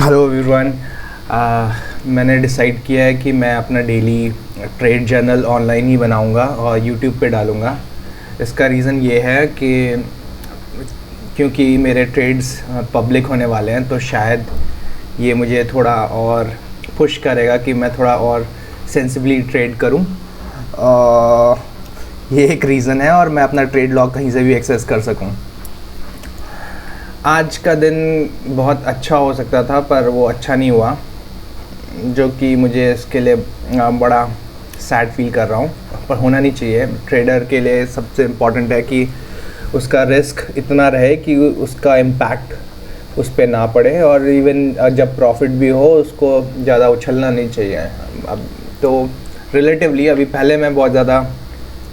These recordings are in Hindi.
Hello everyone. मैंने डिसाइड किया है कि मैं अपना डेली ट्रेड जर्नल ऑनलाइन ही बनाऊंगा और यूट्यूब पे डालूंगा। इसका रीज़न ये है कि क्योंकि मेरे ट्रेड्स पब्लिक होने वाले हैं, तो शायद ये मुझे थोड़ा और पुश करेगा कि मैं थोड़ा और सेंसिबली ट्रेड करूं। ये एक रीज़न है, और मैं अपना ट्रेड लॉग कहीं से भी एक्सेस कर सकूं। आज का दिन बहुत अच्छा हो सकता था, पर वो अच्छा नहीं हुआ, जो कि मुझे इसके लिए बड़ा सैड फील कर रहा हूँ। पर होना नहीं चाहिए। ट्रेडर के लिए सबसे इम्पॉर्टेंट है कि उसका रिस्क इतना रहे कि उसका इम्पैक्ट उस पर ना पड़े, और इवन जब प्रॉफिट भी हो उसको ज़्यादा उछलना नहीं चाहिए। अब तो रिलेटिवली अभी पहले मैं बहुत ज़्यादा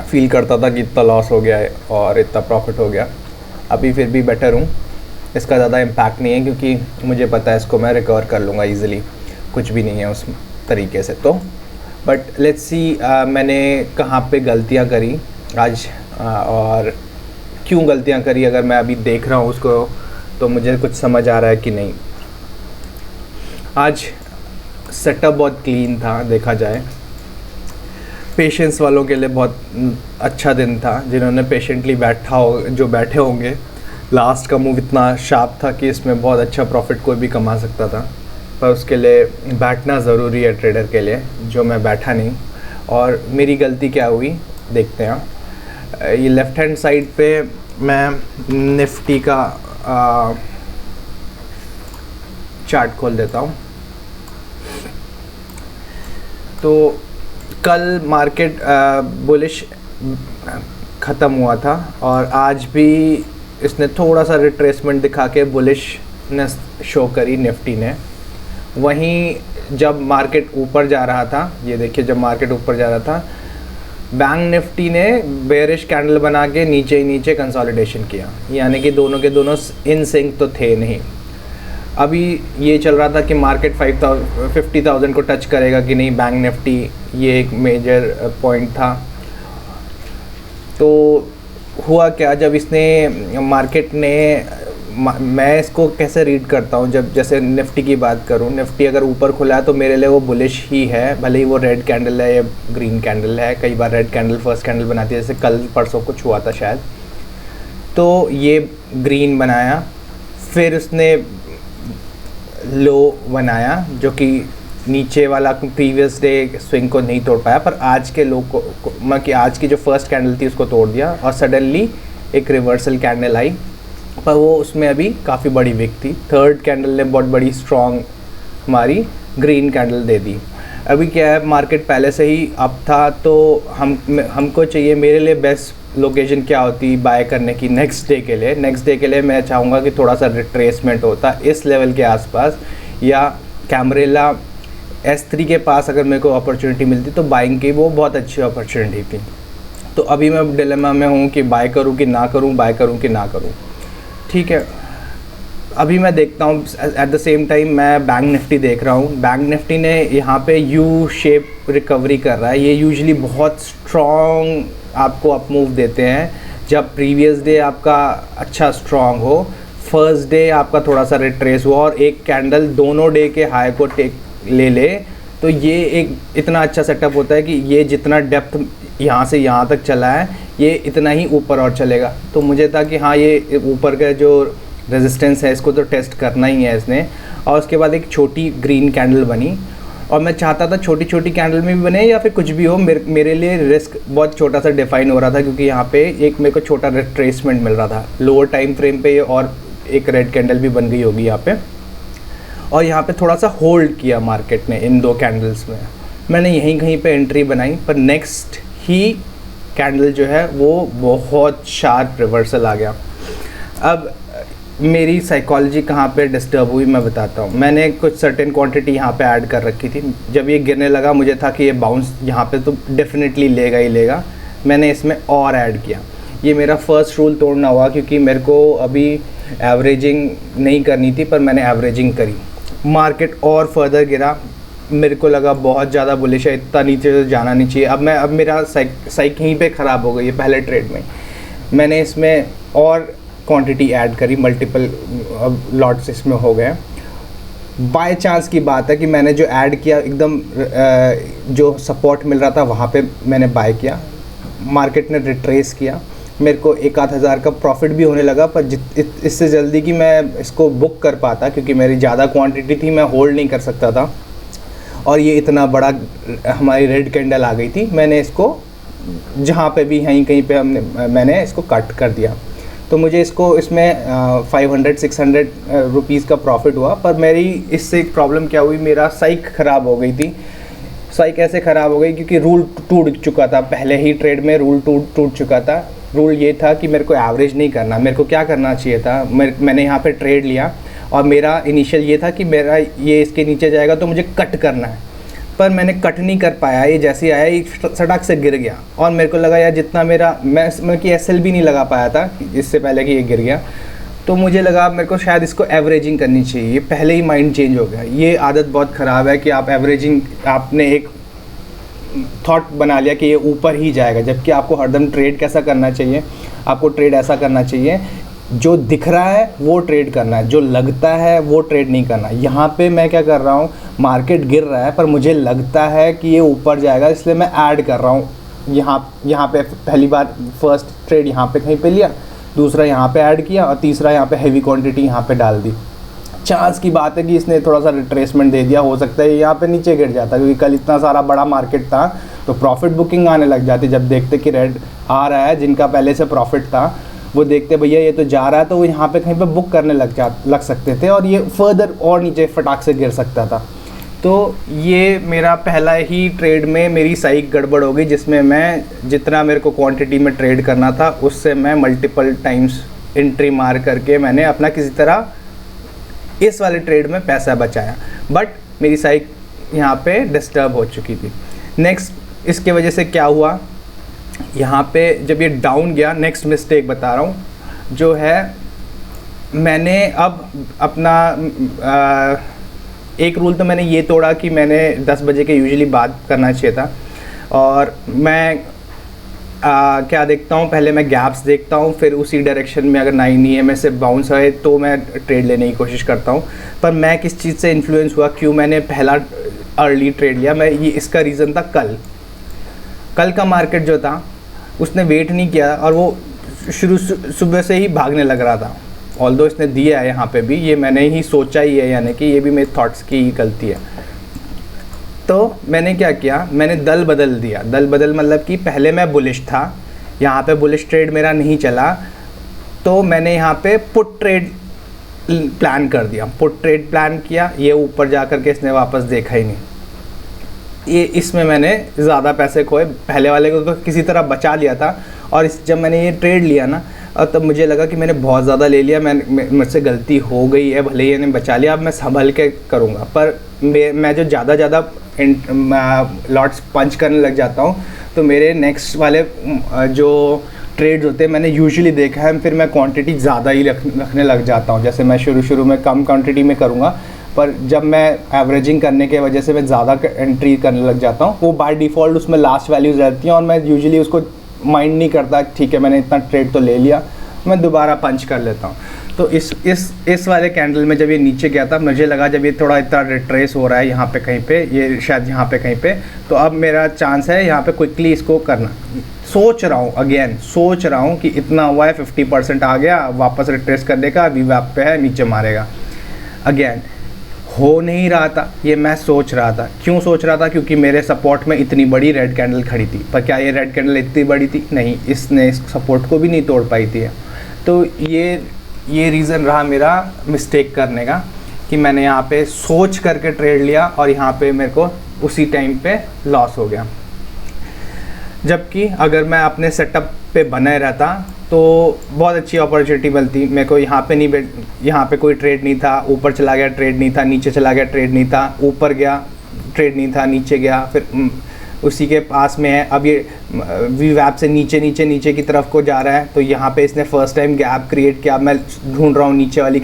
फील करता था कि इतना लॉस हो गया है और इतना प्रॉफिट हो गया। अभी फिर भी बेटर हूँ, इसका ज़्यादा इम्पैक्ट नहीं है, क्योंकि मुझे पता है इसको मैं रिकवर कर लूँगा ईज़िली। कुछ भी नहीं है उस तरीके से। तो बट लेट्स सी मैंने कहाँ पे गलतियाँ करी आज, और क्यों गलतियाँ करी। अगर मैं अभी देख रहा हूँ उसको, तो मुझे कुछ समझ आ रहा है कि नहीं। आज सेटअप बहुत क्लीन था, देखा जाए पेशेंस वालों के लिए बहुत अच्छा दिन था। जिन्होंने पेशेंटली जो बैठे होंगे, लास्ट का मूव इतना शार्प था कि इसमें बहुत अच्छा प्रॉफिट कोई भी कमा सकता था, पर उसके लिए बैठना ज़रूरी है ट्रेडर के लिए, जो मैं बैठा नहीं। और मेरी गलती क्या हुई देखते हैं। ये लेफ़्ट हैंड साइड पे मैं निफ्टी का चार्ट खोल देता हूँ। तो कल मार्केट बुलिश ख़त्म हुआ था, और आज भी इसने थोड़ा सा रिट्रेसमेंट दिखा के बुलिशनेस शो करी निफ्टी ने। वहीं जब मार्केट ऊपर जा रहा था, ये देखिए, जब मार्केट ऊपर जा रहा था, बैंक निफ्टी ने बेयरिश कैंडल बना के नीचे ही नीचे कंसोलिडेशन किया, यानी कि दोनों के दोनों इन सिंक तो थे नहीं। अभी ये चल रहा था कि मार्केट 50,000 को टच करेगा कि नहीं बैंक निफ्टी, ये एक मेजर पॉइंट था। तो हुआ क्या, जब इसने मार्केट ने, मैं इसको कैसे रीड करता हूँ, जब जैसे निफ्टी की बात करूँ, निफ्टी अगर ऊपर खुला है तो मेरे लिए वो बुलिश ही है, भले ही वो रेड कैंडल है या ग्रीन कैंडल है। कई बार रेड कैंडल फर्स्ट कैंडल बनाती है, जैसे कल परसों कुछ हुआ था शायद। तो ये ग्रीन बनाया, फिर उसने लो बनाया, जो कि नीचे वाला प्रीवियस डे स्विंग को नहीं तोड़ पाया, पर आज के लो को कि आज की जो फर्स्ट कैंडल थी उसको तोड़ दिया, और सडनली एक रिवर्सल कैंडल आई, पर वो उसमें अभी काफ़ी बड़ी विक थी। थर्ड कैंडल ने बहुत बड़ी स्ट्रॉन्ग हमारी ग्रीन कैंडल दे दी। अभी क्या है, मार्केट पहले से ही अप था, तो हमको चाहिए, मेरे लिए बेस्ट लोकेशन क्या होती बाय करने की नेक्स्ट डे के लिए। नेक्स्ट डे के लिए मैं चाहूँगा कि थोड़ा सा रिट्रेसमेंट होता इस लेवल के आसपास, या कैमरेला S3 के पास अगर मेरे को अपॉर्चुनिटी मिलती तो बाइंग की वो बहुत अच्छी अपॉर्चुनिटी थी। तो अभी मैं डिलेमा में हूँ कि बाय करूँ कि ना करूँ, बाय करूँ कि ना करूँ। ठीक है, अभी मैं देखता हूँ। एट द सेम टाइम मैं बैंक निफ्टी देख रहा हूँ। बैंक निफ्टी ने यहाँ पे यू शेप रिकवरी कर रहा है। ये यूजुअली बहुत स्ट्रॉन्ग आपको अप मूव देते हैं जब प्रीवियस डे आपका अच्छा स्ट्रॉन्ग हो, फर्स्ट डे आपका थोड़ा सा रिट्रेस हुआ, और एक कैंडल दोनों डे के हाई को ले तो ये एक इतना अच्छा सेटअप होता है कि ये जितना डेप्थ यहाँ से यहाँ तक चला है, ये इतना ही ऊपर और चलेगा। तो मुझे था कि हाँ, ये ऊपर का जो रेजिस्टेंस है इसको तो टेस्ट करना ही है इसने। और उसके बाद एक छोटी ग्रीन कैंडल बनी, और मैं चाहता था छोटी छोटी कैंडल में भी बने या फिर कुछ भी हो। मेरे लिए रिस्क बहुत छोटा सा डिफाइन हो रहा था, क्योंकि यहाँ पे एक मेरे को छोटा रिट्रेसमेंट मिल रहा था लोअर टाइम फ्रेम पे, और एक रेड कैंडल भी बन गई होगी यहाँ पे। और यहाँ पे थोड़ा सा होल्ड किया मार्केट ने इन दो कैंडल्स में। मैंने यहीं कहीं पे एंट्री बनाई, पर नेक्स्ट ही कैंडल जो है वो बहुत शार्प रिवर्सल आ गया। अब मेरी साइकोलॉजी कहाँ पे डिस्टर्ब हुई मैं बताता हूँ। मैंने कुछ सर्टेन क्वांटिटी यहाँ पे ऐड कर रखी थी। जब ये गिरने लगा, मुझे था कि ये बाउंस यहाँ पे तो डेफिनेटली लेगा ही लेगा। मैंने इसमें और ऐड किया। ये मेरा फर्स्ट रूल तोड़ना हुआ, क्योंकि मेरे को अभी एवरेजिंग नहीं करनी थी, पर मैंने एवरेजिंग करी। मार्केट और फर्दर गिरा, मेरे को लगा बहुत ज़्यादा बुलिश है, इतना नीचे तो जाना नहीं चाहिए। अब मेरा साइक यहीं पे ख़राब हो गई है। पहले ट्रेड में मैंने इसमें और क्वांटिटी ऐड करी, मल्टीपल लॉट्स इसमें हो गए। बाय चांस की बात है कि मैंने जो ऐड किया एकदम जो सपोर्ट मिल रहा था वहाँ पे मैंने बाय किया, मार्केट ने रिट्रेस किया, मेरे को 1-8 हज़ार का प्रॉफिट भी होने लगा। पर इससे जल्दी कि मैं इसको बुक कर पाता, क्योंकि मेरी ज़्यादा क्वांटिटी थी, मैं होल्ड नहीं कर सकता था, और ये इतना बड़ा हमारी रेड कैंडल आ गई थी, मैंने इसको जहाँ पे भी कहीं कहीं पे मैंने इसको कट कर दिया। तो मुझे इसमें 500-600 रुपीज़ का प्रॉफिट हुआ। पर मेरी इससे एक प्रॉब्लम क्या हुई, मेरा साइक ख़राब हो गई थी। साइक ऐसे ख़राब हो गई क्योंकि रूल टूट चुका था, पहले ही ट्रेड में रूल टूट चुका था। रूल ये था कि मेरे को एवरेज नहीं करना, मेरे को क्या करना चाहिए था, मैंने यहाँ पे ट्रेड लिया और मेरा इनिशियल ये था कि मेरा ये इसके नीचे जाएगा तो मुझे कट करना है, पर मैंने कट नहीं कर पाया। ये जैसे आया ये सटाक से गिर गया, और मेरे को लगा यार जितना मैं कि एसएल भी नहीं लगा पाया था इससे पहले कि ये गिर गया, तो मुझे लगा मेरे को शायद इसको एवरेजिंग करनी चाहिए। ये पहले ही माइंड चेंज हो गया। ये आदत बहुत ख़राब है कि आप एवरेजिंग, आपने एक थॉट बना लिया कि ये ऊपर ही जाएगा, जबकि आपको हरदम ट्रेड कैसा करना चाहिए, आपको ट्रेड ऐसा करना चाहिए जो दिख रहा है वो ट्रेड करना है, जो लगता है वो ट्रेड नहीं करना। यहाँ पे मैं क्या कर रहा हूँ, मार्केट गिर रहा है पर मुझे लगता है कि ये ऊपर जाएगा, इसलिए मैं ऐड कर रहा हूँ। यहाँ पे पहली बार फर्स्ट ट्रेड यहाँ पे कहीं पे लिया, दूसरा यहाँ पे ऐड किया, और तीसरा यहाँ पे हैवी क्वांटिटी यहाँ पे डाल दी। चांस की बात है कि इसने थोड़ा सा रिट्रेसमेंट दे दिया, हो सकता है यहाँ पे नीचे गिर जाता, क्योंकि कल इतना सारा बड़ा मार्केट था तो प्रॉफिट बुकिंग आने लग जाती। जब देखते कि रेड आ रहा है, जिनका पहले से प्रॉफिट था वो देखते भैया ये तो जा रहा है, तो वो यहाँ पे कहीं पे बुक करने लग सकते थे, और ये फर्दर और नीचे फटाक से गिर सकता था। तो ये मेरा पहला ही ट्रेड में मेरी साइक गड़बड़ हो गई, जिसमें मैं जितना मेरे को क्वांटिटी में ट्रेड करना था उससे मैं मल्टीपल टाइम्स एंट्री मार करके मैंने अपना किसी तरह इस वाले ट्रेड में पैसा बचाया, बट मेरी साइक यहाँ पे डिस्टर्ब हो चुकी थी। नेक्स्ट इसके वजह से क्या हुआ, यहाँ पे जब ये डाउन गया, नेक्स्ट मिस्टेक बता रहा हूँ जो है, मैंने अब अपना एक रूल तो मैंने ये तोड़ा कि मैंने 10 बजे के यूजुअली बात करना चाहिए था, और मैं क्या देखता हूँ, पहले मैं गैप्स देखता हूँ, फिर उसी डायरेक्शन में अगर 9 EMA से बाउंस है तो मैं ट्रेड लेने की कोशिश करता हूँ। पर मैं किस चीज़ से इन्फ्लुएंस हुआ, क्यों मैंने पहला अर्ली ट्रेड लिया, मैं ये इसका रीज़न था कल का मार्केट जो था उसने वेट नहीं किया, और वो सुबह से ही भागने लग रहा था। ऑल्दो इसने दिया है यहाँ पे भी, ये मैंने ही सोचा ही है, यानी कि ये भी मेरे थॉट्स की ही गलती है। तो मैंने क्या किया, मैंने दल बदल दिया। दल बदल मतलब कि पहले मैं बुलिश था, यहाँ पे बुलिश ट्रेड मेरा नहीं चला, तो मैंने यहाँ पे पुट ट्रेड प्लान कर दिया। पुट ट्रेड प्लान किया, ये ऊपर जा कर के इसने वापस देखा ही नहीं, ये इसमें मैंने ज़्यादा पैसे खोए। पहले वाले को तो किसी तरह बचा लिया था, और जब मैंने ये ट्रेड लिया ना, और तब मुझे लगा कि मैंने बहुत ज़्यादा ले लिया, मुझसे गलती हो गई है, भले ही मैंने बचा लिया, अब मैं संभल के करूँगा। पर मैं जो ज़्यादा लॉट्स पंच करने लग जाता हूँ, तो मेरे नेक्स्ट वाले जो ट्रेड्स होते हैं मैंने यूजुअली देखा है, फिर मैं क्वांटिटी ज़्यादा ही रखने लग जाता हूँ। जैसे मैं शुरू में कम क्वांटिटी में करूँगा, पर जब मैं एवरेजिंग करने के वजह से मैं ज़्यादा एंट्री करने लग जाता हूँ, वो बाय डिफ़ॉल्ट उसमें लास्ट वैल्यूज़ रहती हैं, और मैं यूजुअली उसको माइंड नहीं करता, ठीक है मैंने इतना ट्रेड तो ले लिया, मैं दोबारा पंच कर लेता हूँ। तो इस वाले कैंडल में जब ये नीचे गया था, मुझे लगा जब ये थोड़ा इतना रिट्रेस हो रहा है यहाँ पे कहीं पे, ये शायद यहाँ पे कहीं पे, तो अब मेरा चांस है यहाँ पे क्विकली इसको करना। सोच रहा हूँ कि इतना हुआ है, 50% आ गया, वापस रिट्रेस करने का, वी वैप पे है, नीचे मारेगा। अगेन हो नहीं रहा था, ये मैं सोच रहा था। क्यों सोच रहा था? क्योंकि मेरे सपोर्ट में इतनी बड़ी रेड कैंडल खड़ी थी। पर क्या ये रेड कैंडल इतनी बड़ी थी? नहीं, इसने इस सपोर्ट को भी नहीं तोड़ पाई थी। तो ये रीज़न रहा मेरा मिस्टेक करने का, कि मैंने यहाँ पे सोच करके ट्रेड लिया और यहाँ पे मेरे को उसी टाइम पे लॉस हो गया। जबकि अगर मैं अपने सेटअप पे बने रहता तो बहुत अच्छी अपॉर्चुनिटी मिलती मेरे को। यहाँ पे कोई ट्रेड नहीं था, ऊपर चला गया ट्रेड नहीं था, नीचे चला गया ट्रेड नहीं था, ऊपर गया ट्रेड नहीं था, नीचे गया फिर उसी के पास में है। अब ये वी वैप से नीचे की तरफ को जा रहा है, तो यहाँ पे इसने फर्स्ट टाइम गैप क्रिएट किया। मैं ढूंढ रहा हूँ नीचे वाली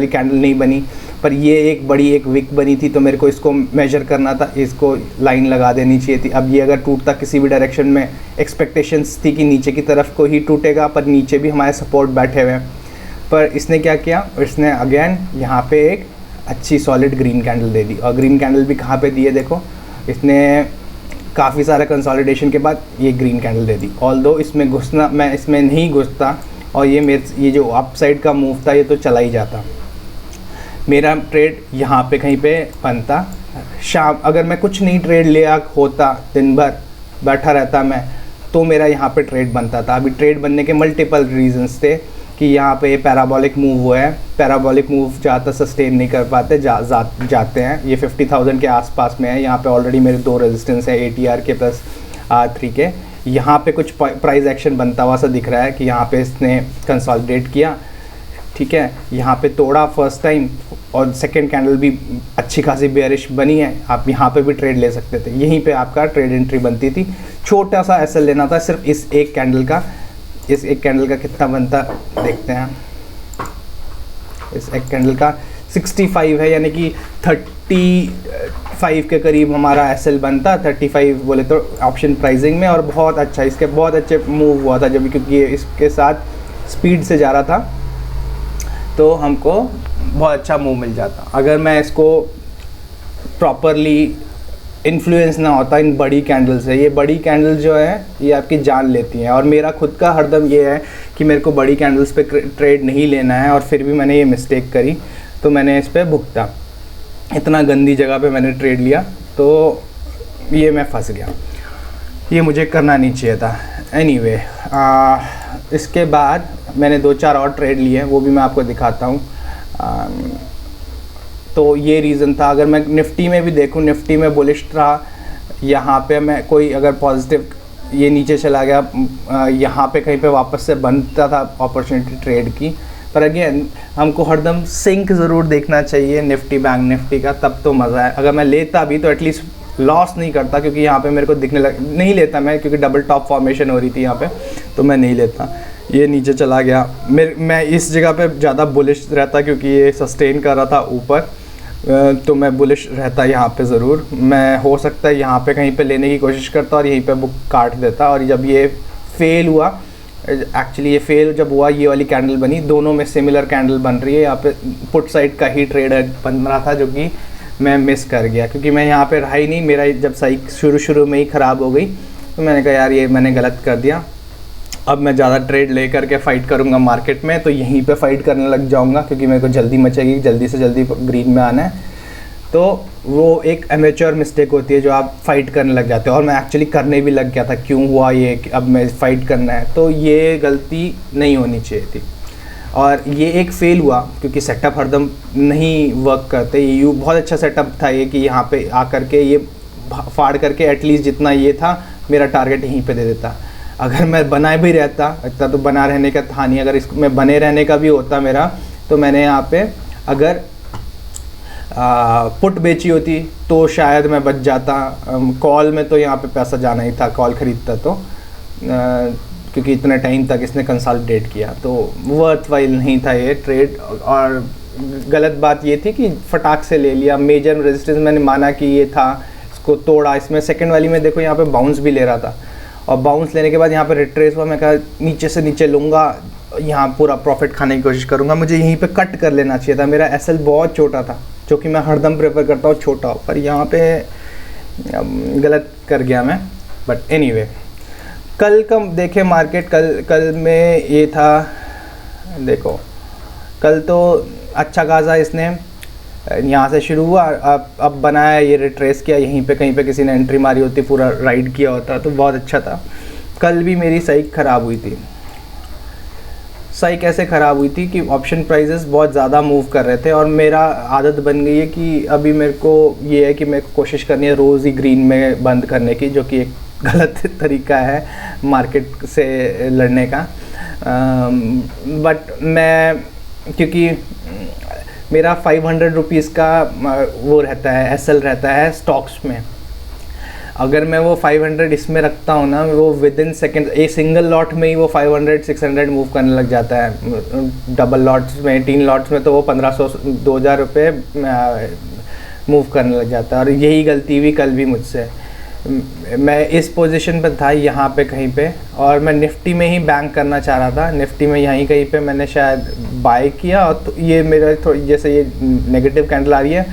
कैंडल नहीं बनी, पर ये एक विक बनी थी, तो मेरे को इसको मेजर करना था, इसको लाइन लगा देनी चाहिए थी। अब ये अगर टूटता किसी भी डायरेक्शन में, एक्सपेक्टेशंस थी कि नीचे की तरफ को ही टूटेगा, पर नीचे भी हमारे सपोर्ट बैठे हुए हैं। पर इसने क्या किया, इसने अगेन यहाँ पे एक अच्छी सॉलिड ग्रीन कैंडल दे दी। और ग्रीन कैंडल भी कहाँ पे दी है देखो, इसने काफ़ी सारा कंसोलिडेशन के बाद ये ग्रीन कैंडल दे दी। ऑल्दो इसमें घुसना, मैं इसमें नहीं घुसता और ये जो अपसाइड का मूव था ये तो चला ही जाता। मेरा ट्रेड यहाँ पे कहीं पे बनता। शाम अगर मैं कुछ नहीं ट्रेड लिया होता, दिन भर बैठा रहता मैं, तो मेरा यहाँ पे ट्रेड बनता था। अभी ट्रेड बनने के मल्टीपल रीजंस थे कि यहाँ पे पैराबोलिक मूव हुआ है, पैराबोलिक मूव ज़्यादा सस्टेन नहीं कर पाते, जाते हैं। ये 50,000 के आसपास में है। यहाँ पे ऑलरेडी मेरे 2 रेजिस्टेंस है, ATR के प्लस R3 के। यहाँ पे कुछ प्राइस एक्शन बनता हुआ सा दिख रहा है कि यहाँ पे इसने कंसोलिडेट किया, ठीक है, यहाँ पे तोड़ा फर्स्ट टाइम, और सेकेंड कैंडल भी अच्छी खासी बेयरिश बनी है। आप यहाँ पे भी ट्रेड ले सकते थे, यहीं पे आपका ट्रेड एंट्री बनती थी। छोटा सा एसएल लेना था सिर्फ इस एक कैंडल का। इस एक कैंडल का कितना बनता देखते हैं। इस एक कैंडल का 65 है, यानी कि 35 के करीब हमारा एसएल बनता। 35 बोले तो ऑप्शन प्राइसिंग में, और बहुत अच्छा, इसके बहुत अच्छे मूव हुआ था जब, क्योंकि ये इसके साथ स्पीड से जा रहा था तो हमको बहुत अच्छा मूव मिल जाता। अगर मैं इसको प्रॉपरली इन्फ्लुएंस ना होता इन बड़ी कैंडल से, ये बड़ी कैंडल जो है ये आपकी जान लेती हैं। और मेरा खुद का हरदम ये है कि मेरे को बड़ी कैंडल्स पे ट्रेड नहीं लेना है, और फिर भी मैंने ये मिस्टेक करी तो मैंने इस पे भुगता। इतना गंदी जगह पे मैंने ट्रेड लिया तो ये मैं फंस गया, ये मुझे करना नहीं चाहिए था। एनीवे, इसके बाद मैंने 2-4 और ट्रेड लिए, वो भी मैं आपको दिखाता हूँ। तो ये रीज़न था। अगर मैं निफ्टी में भी देखूँ, निफ्टी में बुलिश रहा। यहाँ पे मैं कोई अगर पॉजिटिव ये नीचे चला गया, यहाँ पे कहीं पे वापस से बनता था अपॉर्चुनिटी ट्रेड की। पर अगेन हमको हरदम सिंक ज़रूर देखना चाहिए निफ्टी बैंक निफ्टी का, तब तो मज़ा है। अगर मैं लेता भी तो एटलीस्ट लॉस नहीं करता, क्योंकि यहाँ पे मेरे को दिखने नहीं लेता मैं, क्योंकि डबल टॉप फॉर्मेशन हो रही थी यहाँ पे, तो मैं नहीं लेता। ये नीचे चला गया, मैं इस जगह पे ज़्यादा बुलिश रहता क्योंकि ये सस्टेन कर रहा था ऊपर, तो मैं बुलिश रहता यहाँ पे ज़रूर। मैं हो सकता है यहाँ पे कहीं पे लेने की कोशिश करता और यहीं पे बुक काट देता। और जब ये फेल हुआ, एक्चुअली ये फेल जब हुआ, ये वाली कैंडल बनी, दोनों में सिमिलर कैंडल बन रही है। यहाँ पे पुट साइड का ही ट्रेड बन रहा था, जो कि मैं मिस कर गया क्योंकि मैं यहाँ पे रहा ही नहीं। मेरा जब साइक शुरू में ही ख़राब हो गई तो मैंने कहा यार ये मैंने गलत कर दिया। अब मैं ज़्यादा ट्रेड ले करके फ़ाइट करूँगा मार्केट में तो यहीं पे फ़ाइट करने लग जाऊँगा, क्योंकि मेरे को जल्दी मचेगी, जल्दी से जल्दी ग्रीन में आना है। तो वो एक एमेच्योर मिस्टेक होती है जो आप फ़ाइट करने लग जाते हो, और मैं एक्चुअली करने भी लग गया था। क्यों हुआ ये कि अब मैं फ़ाइट करना है, तो ये गलती नहीं होनी चाहिए थी। और ये एक फ़ेल हुआ क्योंकि सेटअप हरदम नहीं वर्क करते। ये बहुत अच्छा सेटअप था ये कि यहाँ पे आकर के ये फाड़ करके एटलीस्ट जितना ये था मेरा टारगेट यहीं पे दे देता। अगर मैं बनाए भी रहता, इतना तो बना रहने का था नहीं, अगर इसमें बने रहने का भी होता मेरा, तो मैंने यहाँ पे अगर पुट बेची होती तो शायद मैं बच जाता। कॉल में तो यहाँ पे पैसा जाना ही था, कॉल ख़रीदता तो, क्योंकि इतने टाइम तक इसने कंसोलिडेट किया, तो वर्थ वाइल नहीं था ये ट्रेड। और गलत बात ये थी कि फटाक से ले लिया। मेजर रेजिस्टेंस मैंने माना कि ये था, इसको तोड़ा। इसमें सेकंड वाली में देखो यहाँ पे बाउंस भी ले रहा था, और बाउंस लेने के बाद यहाँ पे रिट्रेस हुआ। मैं कहा नीचे से नीचे लूँगा, यहाँ पूरा प्रॉफिट खाने की कोशिश करूँगा। मुझे यहीं पे कट कर लेना चाहिए था। मेरा एसएल बहुत छोटा था, जो कि मैं हरदम प्रेफर करता हूँ छोटा हो, पर यहाँ पे गलत कर गया मैं। बट एनीवे, कल का देखे मार्केट, कल में ये था, देखो कल तो अच्छा खासा इसने यहाँ से शुरू हुआ, अब बनाया, ये रिट्रेस किया, यहीं पे कहीं पे किसी ने एंट्री मारी होती, पूरा राइड किया होता तो बहुत अच्छा था। कल भी मेरी साइक ख़राब हुई थी। साइक कैसे ख़राब हुई थी कि ऑप्शन प्राइजेस बहुत ज़्यादा मूव कर रहे थे, और मेरा आदत बन गई है कि अभी मेरे को ये है कि मेरे को कोशिश करनी है रोज़ ही ग्रीन में बंद करने की, जो कि एक गलत तरीका है मार्केट से लड़ने का। बट मैं, क्योंकि मेरा 500 रुपीज़ का वो रहता है, एसएल रहता है स्टॉक्स में, अगर मैं वो 500 इसमें रखता हूँ ना, वो विद इन सेकेंड एक सिंगल लॉट में ही वो 500-600 मूव करने लग जाता है। डबल लॉट्स में, 3 लॉट्स में तो वो 1500-2000 रुपये मूव करने लग जाता है। और यही गलती हुई कल भी मुझसे। मैं इस पोजीशन पे था यहाँ पे कहीं पे, और मैं निफ्टी में ही बैंक करना चाह रहा था। निफ्टी में यहीं कहीं पे मैंने शायद बाय किया, और तो ये मेरा थोड़ी जैसे ये नेगेटिव कैंडल आ रही है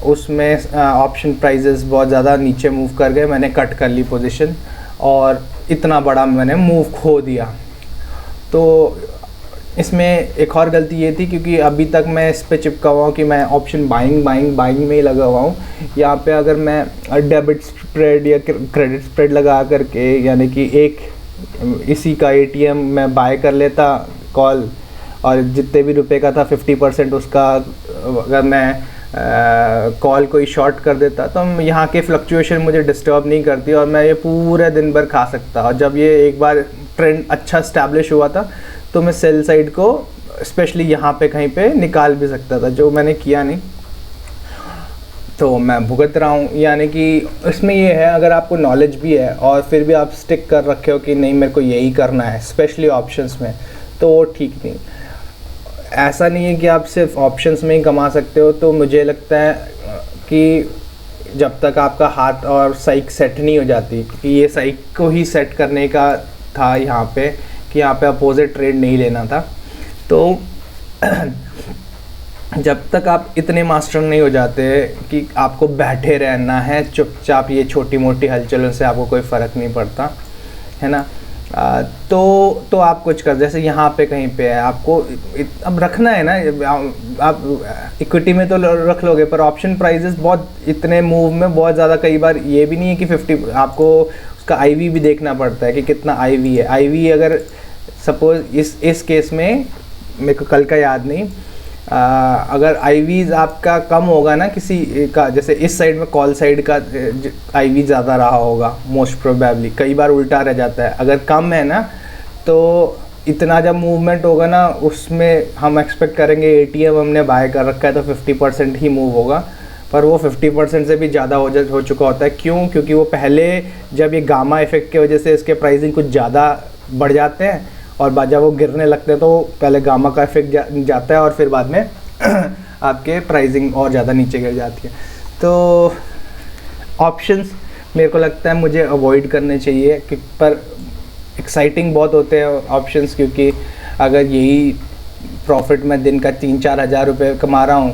उसमें ऑप्शन प्राइजेस बहुत ज़्यादा नीचे मूव कर गए, मैंने कट कर ली पोजीशन और इतना बड़ा मैंने मूव खो दिया। तो इसमें एक और गलती ये थी, क्योंकि अभी तक मैं इस पे चिपका हुआ हूँ कि मैं ऑप्शन बाइंग में ही लगा हुआ हूँ। यहाँ पे अगर मैं डेबिट स्प्रेड या क्रेडिट स्प्रेड लगा करके, यानी कि एक इसी का एटीएम मैं बाय कर लेता कॉल, और जितने भी रुपए का था 50% उसका अगर मैं कॉल कोई शॉर्ट कर देता, तो यहाँ के फ्लक्चुएशन मुझे डिस्टर्ब नहीं करती और मैं ये पूरे दिन भर खा सकता। और जब ये एक बार ट्रेंड अच्छा स्टैब्लिश हुआ था तो मैं सेल साइड को स्पेशली यहाँ पे कहीं पे निकाल भी सकता था, जो मैंने किया नहीं। तो मैं भुगत रहा हूँ। यानी कि इसमें ये है, अगर आपको नॉलेज भी है और फिर भी आप स्टिक कर रखे हो कि नहीं मेरे को यही करना है, स्पेशली ऑप्शंस में, तो वो ठीक नहीं। ऐसा नहीं है कि आप सिर्फ ऑप्शंस में ही कमा सकते हो। तो मुझे लगता है कि जब तक आपका हाथ और साइक सेट नहीं हो जाती, कि ये साइक को ही सेट करने का था यहाँ पे, कि यहाँ पे अपोजिट ट्रेड नहीं लेना था। तो जब तक आप इतने मास्टर नहीं हो जाते कि आपको बैठे रहना है चुपचाप, ये छोटी मोटी हलचलों से आपको कोई फ़र्क नहीं पड़ता, है ना। तो आप कुछ कर, जैसे यहाँ पे कहीं पे है, आपको अब रखना है ना। आप इक्विटी में तो रख लोगे, पर ऑप्शन प्राइजेस बहुत इतने मूव में बहुत ज़्यादा, कई बार ये भी नहीं है कि 50, आपको उसका आईवी भी देखना पड़ता है कि कितना आईवी है। आईवी अगर सपोज इस केस में मेरे को कल का याद नहीं, अगर आईवीज आपका कम होगा ना किसी का, जैसे इस साइड में कॉल साइड का आईवी ज़्यादा रहा होगा मोस्ट प्रोबेबली, कई बार उल्टा रह जाता है। अगर कम है ना, तो इतना जब मूवमेंट होगा ना, उसमें हम एक्सपेक्ट करेंगे एटीएम हमने बाय कर रखा है तो 50% ही मूव होगा, पर वो 50% से भी ज़्यादा हो चुका होता है। क्यों? क्योंकि वो पहले जब ये गामा इफेक्ट की वजह से इसके प्राइसिंग कुछ ज़्यादा बढ़ जाते हैं, और जब वो गिरने लगते हैं तो पहले गामा का इफेक्ट जाता है, और फिर बाद में आपके प्राइसिंग और ज़्यादा नीचे गिर जाती है। तो ऑप्शंस मेरे को लगता है मुझे अवॉइड करने चाहिए, पर एक्साइटिंग बहुत होते हैं ऑप्शंस, क्योंकि अगर यही प्रॉफिट मैं दिन का 3-4 हज़ार रुपये कमा रहा हूँ,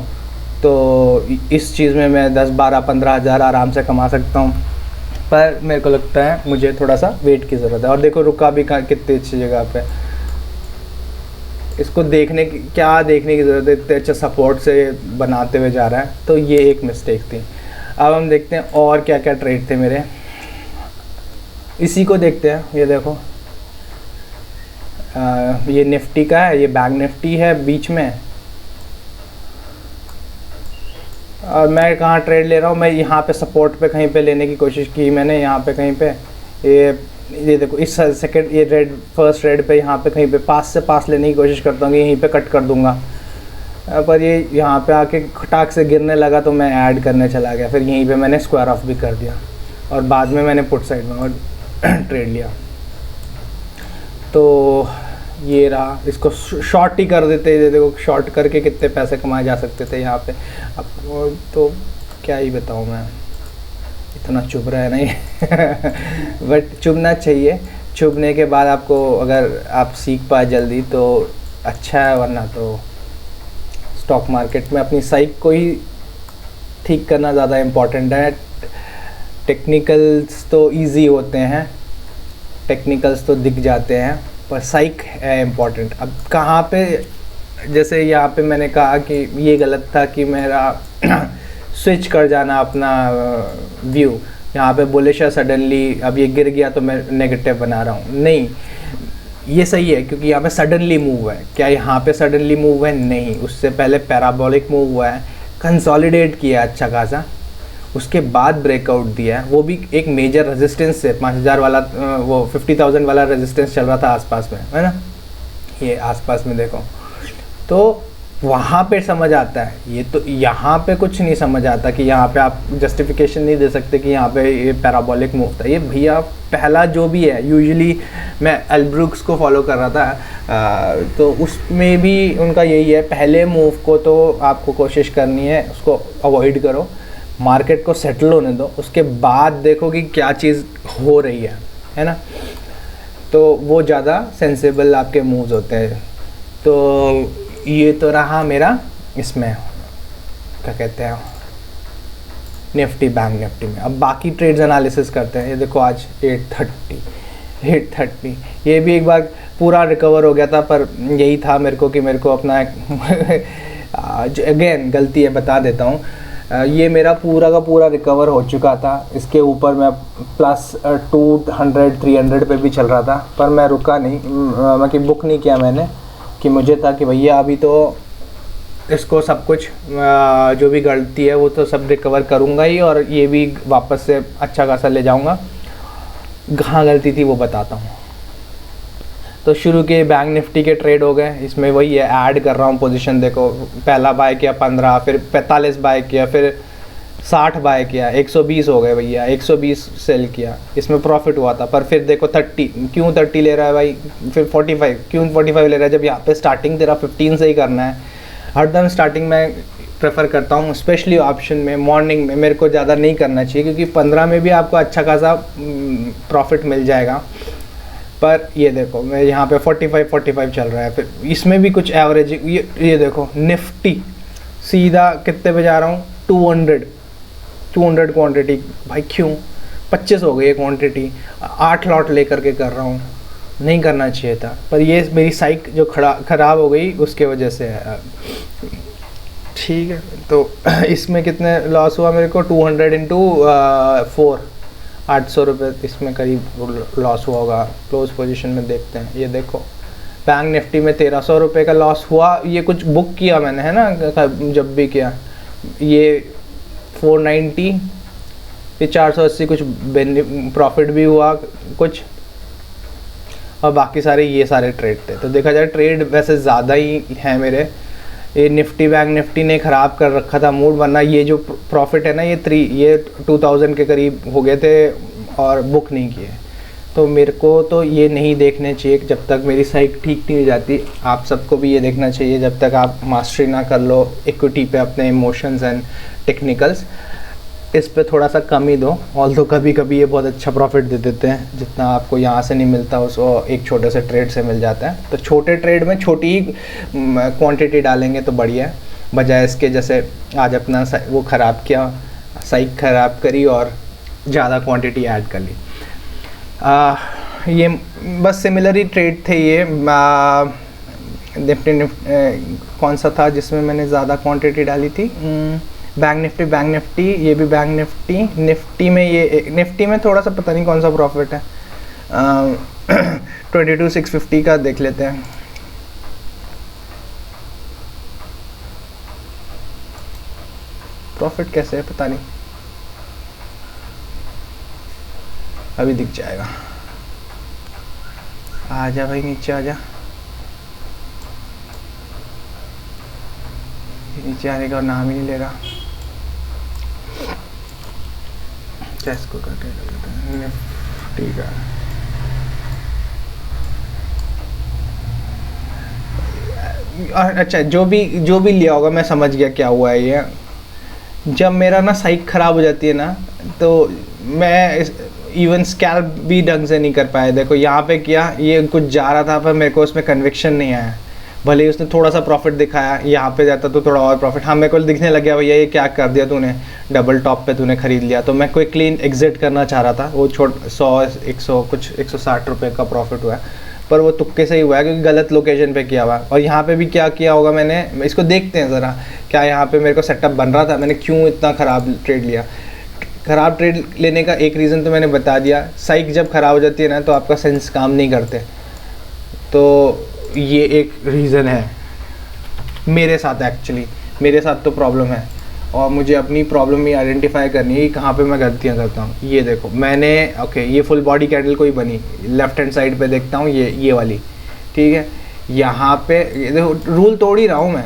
तो इस चीज़ में मैं 10-12-15 हज़ार आराम से कमा सकता हूँ। पर मेरे को लगता है मुझे थोड़ा सा वेट की ज़रूरत है। और देखो रुका भी कितनी अच्छी जगह पे, इसको देखने की ज़रूरत है, इतने अच्छा सपोर्ट से बनाते हुए जा रहा है। तो ये एक मिस्टेक थी। अब हम देखते हैं और क्या क्या ट्रेड थे मेरे, इसी को देखते हैं। ये देखो ये निफ्टी का है, ये बैंक निफ्टी है बीच में, और मैं कहाँ ट्रेड ले रहा हूँ, मैं यहाँ पे सपोर्ट पे कहीं पे लेने की कोशिश की मैंने, यहाँ पे कहीं पे ये देखो इस सेकंड, ये फर्स्ट रेड पे यहाँ पे कहीं पे पास से पास लेने की कोशिश करता हूँ कि यहीं पे कट कर दूंगा, पर ये यहाँ पे आके खटाक से गिरने लगा तो मैं ऐड करने चला गया, फिर यहीं पे मैंने स्क्वायर ऑफ भी कर दिया, और बाद में मैंने पुट साइड में और ट्रेड लिया। तो ये रहा, इसको शॉर्ट ही कर देते, देखो शॉर्ट करके कितने पैसे कमाए जा सकते थे यहाँ पे। अब तो क्या ही बताऊँ मैं, इतना चुभ रहा है नहीं बट चुभना चाहिए। चुभने के बाद आपको अगर आप सीख पाए जल्दी तो अच्छा है, वरना तो स्टॉक मार्केट में अपनी साइक को ही ठीक करना ज़्यादा इम्पोर्टेंट है। टेक्निकल्स तो इजी होते हैं, टेक्निकल्स तो दिख जाते हैं, पर साइक है इम्पॉर्टेंट। अब कहाँ पे, जैसे यहाँ पे मैंने कहा कि ये गलत था कि मेरा स्विच कर जाना अपना व्यू, यहाँ पे बुलिश है सडनली, अब ये गिर गया तो मैं नेगेटिव बना रहा हूँ, नहीं ये सही है क्योंकि यहाँ पे सडनली मूव है। क्या यहाँ पे सडनली मूव है? नहीं, उससे पहले पैराबोलिक मूव हुआ है, कंसोलिडेट किया अच्छा खासा, उसके बाद ब्रेकआउट दिया है, वो भी एक मेजर रेजिस्टेंस से 5000 वाला, वो 50,000 वाला रेजिस्टेंस चल रहा था आसपास में, है ना, ये आसपास में देखो, तो वहाँ पे समझ आता है। ये तो यहाँ पे कुछ नहीं समझ आता कि यहाँ पे आप जस्टिफिकेशन नहीं दे सकते कि यहाँ पे ये पैराबोलिक मूव था। ये भैया पहला जो भी है, यूजुअली मैं एल्ब्रुक्स को फॉलो कर रहा था, तो उसमें भी उनका यही है, पहले मूव को तो आपको कोशिश करनी है उसको अवॉइड करो, मार्केट को सेटल होने दो, उसके बाद देखो कि क्या चीज़ हो रही है ना। तो वो ज़्यादा सेंसिबल आपके मूव्स होते हैं। तो ये तो रहा मेरा इसमें क्या कहते हैं निफ्टी बैंक निफ्टी में। अब बाकी ट्रेड्स एनालिसिस करते हैं। ये देखो आज 830 ये भी एक बार पूरा रिकवर हो गया था, पर यही था मेरे को कि मेरे को अपना अगेन गलती है बता देता हूँ, ये मेरा पूरा का पूरा रिकवर हो चुका था। इसके ऊपर मैं प्लस 200-300 पे भी चल रहा था, पर मैं रुका नहीं, मतलब बुक नहीं किया मैंने, कि मुझे था कि भैया अभी तो इसको सब कुछ जो भी गलती है वो तो सब रिकवर करूँगा ही, और ये भी वापस से अच्छा खासा ले जाऊँगा। कहाँ गलती थी वो बताता हूँ। तो शुरू के बैंक निफ्टी के ट्रेड हो गए, इसमें वही है, ऐड कर रहा हूँ पोजीशन। देखो पहला बाय किया 15, फिर 45 बाय किया, फिर 60 बाय किया, 120 हो गए भैया, 120 सेल किया, इसमें प्रॉफिट हुआ था। पर फिर देखो 30, क्यों 30 ले रहा है भाई, फिर 45, क्यों 45 ले रहा है, जब यहाँ पे स्टार्टिंग तेरा 15 से ही करना है। हरदम स्टार्टिंग में प्रेफर करता हूँ, स्पेशली ऑप्शन में मॉर्निंग में मेरे को ज़्यादा नहीं करना चाहिए, क्योंकि 15 में भी आपको अच्छा खासा प्रॉफिट मिल जाएगा। पर ये देखो मैं यहाँ पे 45 चल रहा है, फिर इसमें भी कुछ एवरेज। ये देखो निफ्टी सीधा कितने पे जा रहा हूँ, 200 क्वांटिटी भाई, क्यों 25 हो गई है क्वांटिटी, 8 लॉट लेकर के कर रहा हूँ, नहीं करना चाहिए था। पर ये मेरी साइक जो ख़राब हो गई उसके वजह से है। ठीक है, तो इसमें कितने लॉस हुआ मेरे को, 200 इंटू 4, 800 रुपये इसमें करीब लॉस हुआ होगा। क्लोज पोजीशन में देखते हैं। ये देखो बैंक निफ्टी में 1300 रुपये का लॉस हुआ। ये कुछ बुक किया मैंने, है ना, जब भी किया। ये 490, ये 480 कुछ प्रॉफिट भी हुआ कुछ, और बाकी सारे ये सारे ट्रेड थे। तो देखा जाए ट्रेड वैसे ज़्यादा ही हैं मेरे। ये निफ्टी बैंक निफ्टी ने ख़राब कर रखा था मूड, वरना ये जो प्रॉफिट है ना, ये 2000 के करीब हो गए थे और बुक नहीं किए। तो मेरे को तो ये नहीं देखने चाहिए जब तक मेरी साइक ठीक नहीं हो जाती। आप सबको भी ये देखना चाहिए जब तक आप मास्टरी ना कर लो इक्विटी पे, अपने इमोशंस एंड टेक्निकल्स इस पे थोड़ा सा कम ही दो। ऑल्दो कभी कभी ये बहुत अच्छा प्रॉफिट दे देते हैं, जितना आपको यहाँ से नहीं मिलता उसको एक छोटे से ट्रेड से मिल जाता है। तो छोटे ट्रेड में छोटी ही क्वांटिटी डालेंगे तो बढ़िया है, बजाय इसके जैसे आज अपना वो ख़राब किया, साइक ख़राब करी और ज़्यादा क्वांटिटी ऐड कर ली। ये बस सिमिलर ही ट्रेड थे ये। कौन सा था जिसमें मैंने ज़्यादा क्वांटिटी डाली थी, बैंक निफ्टी, ये भी बैंक निफ्टी में, ये निफ्टी में थोड़ा सा पता नहीं कौन सा प्रॉफिट है। 22,650 का देख लेते हैं। प्रॉफिट कैसे है पता नहीं, अभी दिख जाएगा। आजा भाई नीचे आजा, नीचे आने का नाम ही नहीं ले रहा। इसको करके निफ्टी का अच्छा, जो भी लिया होगा मैं समझ गया क्या हुआ है। ये जब मेरा ना साइक ख़राब हो जाती है ना, तो मैं इवन स्कैल्प भी ढंग से नहीं कर पाया। देखो यहाँ पे किया, ये कुछ जा रहा था पर मेरे को उसमें कन्विक्शन नहीं आया। भले ही उसने थोड़ा सा प्रॉफिट दिखाया, यहाँ पे जाता तो थोड़ा और प्रॉफिट, हाँ मेरे को दिखने लग गया भैया ये क्या कर दिया तूने, डबल टॉप पे तूने खरीद लिया। तो मैं क्विकली एग्जिट करना चाह रहा था। वो 100 कुछ 160 रुपये का प्रॉफिट हुआ है, पर वो तुक्के से ही हुआ है क्योंकि गलत लोकेशन पे किया हुआ। और यहाँ पे भी क्या किया होगा मैंने, इसको देखते हैं ज़रा, क्या यहाँ पे मेरे को सेटअप बन रहा था, मैंने क्यों इतना ख़राब ट्रेड लिया। ख़राब ट्रेड लेने का एक रीज़न तो मैंने बता दिया, साइक जब ख़राब हो जाती है ना तो आपका सेंस काम नहीं करते। तो ये एक रीज़न है मेरे साथ, एक्चुअली मेरे साथ तो प्रॉब्लम है, और मुझे अपनी प्रॉब्लम ही आइडेंटिफाई करनी है कि कहाँ पे मैं गलतियाँ करता हूँ। ये देखो मैंने ये फुल बॉडी कैंडल कोई बनी, लेफ्ट हैंड साइड पे देखता हूँ, ये वाली, ठीक है। यहाँ पे ये देखो रूल तोड़ ही रहा हूँ मैं,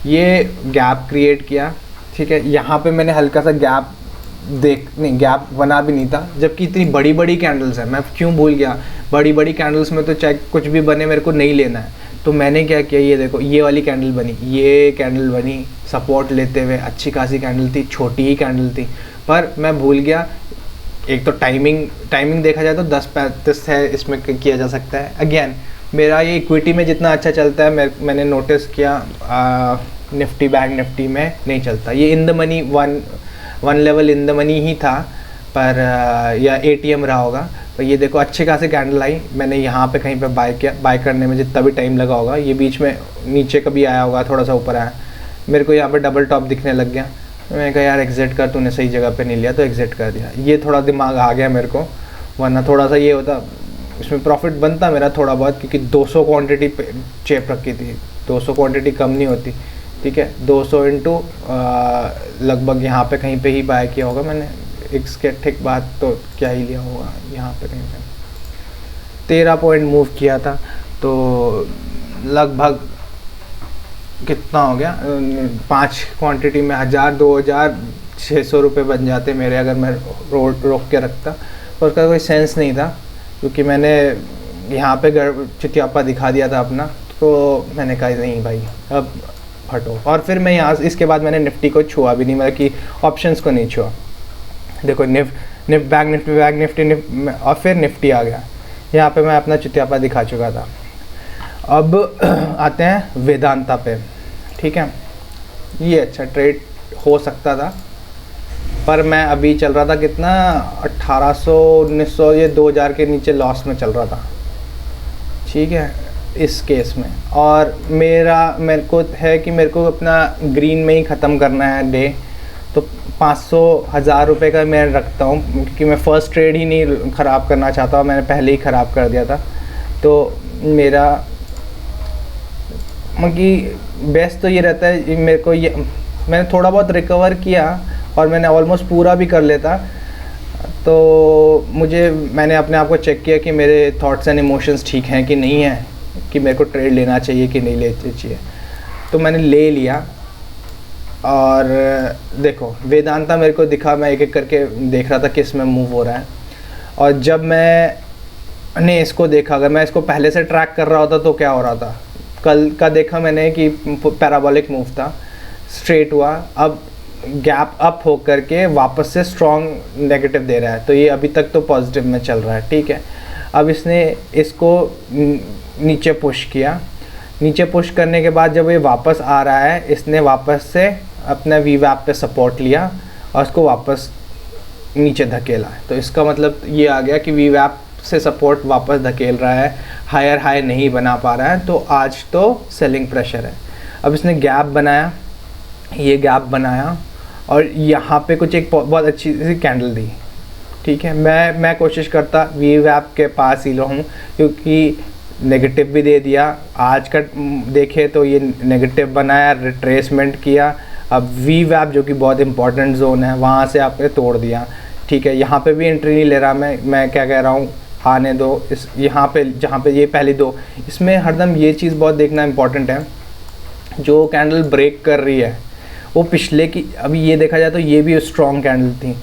ये गैप क्रिएट किया, ठीक है। यहाँ पे मैंने हल्का सा गैप गैप बना भी नहीं था, जबकि इतनी बड़ी बड़ी कैंडल्स है। मैं क्यों भूल गया, बड़ी बड़ी कैंडल्स में तो चाहे कुछ भी बने मेरे को नहीं लेना है। तो मैंने क्या किया, ये देखो ये वाली कैंडल बनी, ये कैंडल बनी सपोर्ट लेते हुए, अच्छी खासी कैंडल थी, छोटी ही कैंडल थी, पर मैं भूल गया। एक तो टाइमिंग देखा जाए तो 10:35 है, इसमें किया जा सकता है। अगेन मेरा ये इक्विटी में जितना अच्छा चलता है, मैंने नोटिस किया निफ्टी बैंक निफ्टी में नहीं चलता। ये in the money one level in the money ही था, पर या ATM रहा होगा। तो ये देखो अच्छे खासे कैंडल आई, मैंने यहाँ पे कहीं पे बाय किया। बाय करने में जितना भी टाइम लगा होगा, ये बीच में नीचे कभी आया होगा, थोड़ा सा ऊपर आया, मेरे को यहाँ पे डबल टॉप दिखने लग गया। मैंने कहा यार एग्जिट कर, तूने सही जगह पे नहीं लिया तो एग्जिट कर दिया। ये थोड़ा दिमाग आ गया मेरे को, वरना थोड़ा सा ये होता, इसमें प्रॉफिट बनता मेरा थोड़ा बहुत, क्योंकि 200 क्वांटिटी चेप रखी थी। 200 क्वांटिटी कम नहीं होती, ठीक है। 200 इंटू लगभग यहाँ पे कहीं पे ही बाय किया होगा मैंने, इसके ठीक बात तो क्या ही लिया होगा, यहाँ पे कहीं पे 13 पॉइंट मूव किया था। तो लगभग कितना हो गया, 5 क्वांटिटी में 1000-2600 रुपये बन जाते मेरे, अगर मैं रोक के रखता। पर उसका कोई सेंस नहीं था, क्योंकि मैंने यहाँ पे चिटियापा दिखा दिया था अपना, तो मैंने कहा नहीं भाई अब हटो। और फिर मैं यहाँ इसके बाद मैंने निफ्टी को छुआ भी नहीं, मतलब कि ऑप्शंस को नहीं छुआ। देखो बैंक निफ्टी और फिर निफ्टी आ गया। यहाँ पे मैं अपना चिटियापा दिखा चुका था। अब आते हैं वेदांता पे, ठीक है। ये अच्छा ट्रेड हो सकता था, पर मैं अभी चल रहा था कितना 1800-1900, ये 2000 के नीचे लॉस में चल रहा था, ठीक है, इस केस में। और मेरे को है कि मेरे को अपना ग्रीन में ही ख़त्म करना है डे, तो 500-1000 रुपये का मैं रखता हूँ, क्योंकि मैं फ़र्स्ट ट्रेड ही नहीं ख़राब करना चाहता हूँ, मैंने पहले ही ख़राब कर दिया था। तो मेरा मतलब बेस्ट तो ये रहता है, मेरे को ये मैंने थोड़ा बहुत रिकवर किया और मैंने ऑलमोस्ट पूरा भी कर लेता, तो मैंने अपने आप को चेक किया कि मेरे थॉट्स एंड इमोशंस ठीक हैं कि नहीं है, कि मेरे को ट्रेड लेना चाहिए कि नहीं लेना चाहिए। तो मैंने ले लिया। और देखो वेदांता मेरे को दिखा, मैं एक एक करके देख रहा था किस में मूव हो रहा है। और जब मैंने इसको देखा, अगर मैं इसको पहले से ट्रैक कर रहा होता तो क्या हो रहा था, कल का देखा मैंने कि पैराबोलिक मूव था, स्ट्रेट हुआ, अब गैप अप हो करके वापस से स्ट्रॉन्ग नेगेटिव दे रहा है, तो ये अभी तक तो पॉजिटिव में चल रहा है, ठीक है। अब इसने इसको नीचे पुश किया, नीचे पुश करने के बाद जब ये वापस आ रहा है, इसने वापस से अपने VWAP पे सपोर्ट लिया और इसको वापस नीचे धकेला है। तो इसका मतलब ये आ गया कि VWAP से सपोर्ट वापस धकेल रहा है, हायर हाई नहीं बना पा रहा है, तो आज तो सेलिंग प्रेशर है। अब इसने गैप बनाया, ये गैप बनाया और यहाँ पे कुछ एक बहुत अच्छी सी कैंडल दी, ठीक है। मैं कोशिश करता VWAP के पास ही रहूँ, क्योंकि नेगेटिव भी दे दिया, आज का देखे तो ये नेगेटिव बनाया, रिट्रेसमेंट किया। अब VWAP जो कि बहुत इंपॉर्टेंट जोन है, वहाँ से आपने तोड़ दिया, ठीक है। यहाँ पे भी एंट्री नहीं ले रहा मैं क्या कह रहा हूँ, आने दो इस यहाँ पे, जहाँ पे ये पहली दो, इसमें हरदम ये चीज़ बहुत देखना इंपॉर्टेंट है, जो कैंडल ब्रेक कर रही है वो पिछले की, अभी ये देखा जाए तो ये भी स्ट्रॉन्ग कैंडल थी,